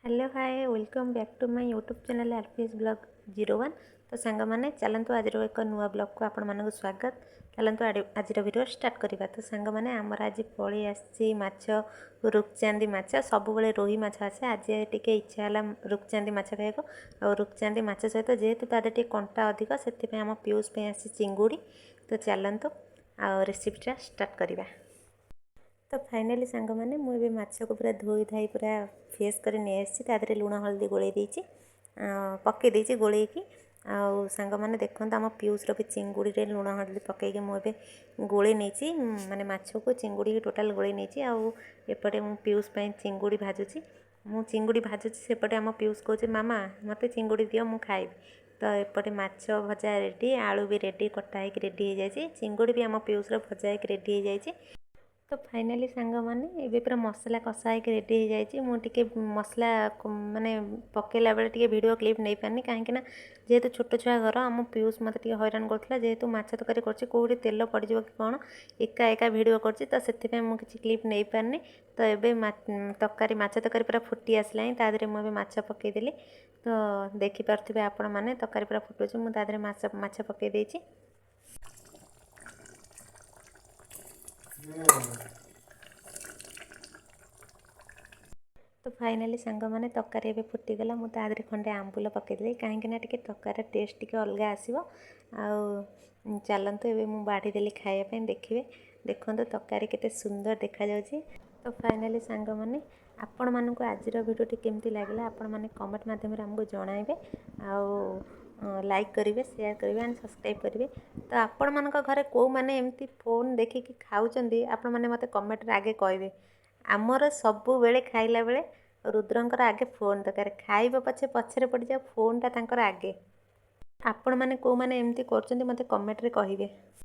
Hello hi welcome back to my YouTube channel RPS blog 01। तो सांग मैंने चलतु आज एक नुआ ब्लॉग को आपण मानक स्वागत। चलतु आज वीडियो स्टार्ट करवा। तो सांग मैंने आमर आज पलि आसी माछ रूपचांदी माछ सब बेले रोही माछ आसे। आज टे इच्छा है रूपचांदी माछ खाइक और रूपचांदी माछ सहित जेहेतु तार टे कंटा अधिक से आम पीयूष पे आसी चिंगुड़ी। तो चलतु आ रेसिपीटा स्टार्ट करवा। तो फाइनाली सांग मैंने मुझे माछ को पूरा धोई धाई पूरा फ्रेश कर नहीं लुण हल्दी गोल पकई गोलैकी आउ सांग मैंने देखते आम पीयूषर भी चिंगुड़ी रे लुण हल्दी पकईकि मुझे गोले नहीं माने माछ को चिंगुड़ी टोटाल गोले नहीं आउटे मु पीयूष चिंगुड़ी भाजुची मु चिंगुड़ी भाजुची सेपटे आम पीयूष कहे मामा मत चिंगुड़ी दियो मु खाइबी। तो एपटे माछ भजा रेडी आलू भी रेडी कटा होकर रेडी हो जाए चिंगुड़ी भी आम पीयूषर भजा होकर रेडी हो जाए। तो फाइनाली सांग मैंने ये पूरा मसला कषा हो रेडी हो जाए मुझे मसला माने पकेला बेले टे वीडियो क्लिप नहीं पानी कहीं जेहेतु छोट छुआ घर आम पीयूष मत हैरान करता जेहेतु माछ तरकारी कौटी तेल पड़ कि कौन एका एका भिड कर मुझे क्लिप नहीं पारनी। तो ये तरकारी माछ तरकारी पूरा फुटी आसला तादेह मुझे माछ पकईदेली। तो देखिपे आपण मैंने तरकारी पूरा फुटुची मुझे माछ पकई। तो फाइनाली सांग मैंने तरकारी एवं फुटीगला मुझे खंडे आंबुल पकईदेली कहीं तरकार टेस्ट टी अलग आसो। चलतु ए बाढ़ीदेली खायापी देखिए देखो तरकारी केते सुंदर देखा जाउची। तो फाइनाली सांग मैंने आपण मानक आज भिडियोटी केमती लगे आपण मैंने कमेंट मध्यम आमको जनइबे लाइक करेंगे शेयर करेंगे एंड सब्सक्राइब करेंगे। तो आपण मानक घरे को मैंने एमती फोन देखिकी खाऊँच आपण मैंने मत कमेंट आगे कहे। आमर सबु बेले खाइला बेले रुद्रंकर आगे फोन दरकार खाइब पछे पछरे पड़ जाए फोनटा तांकर आगे। आपण मैंने को मैंने एमती कर मत कमेंट रे कहिबे।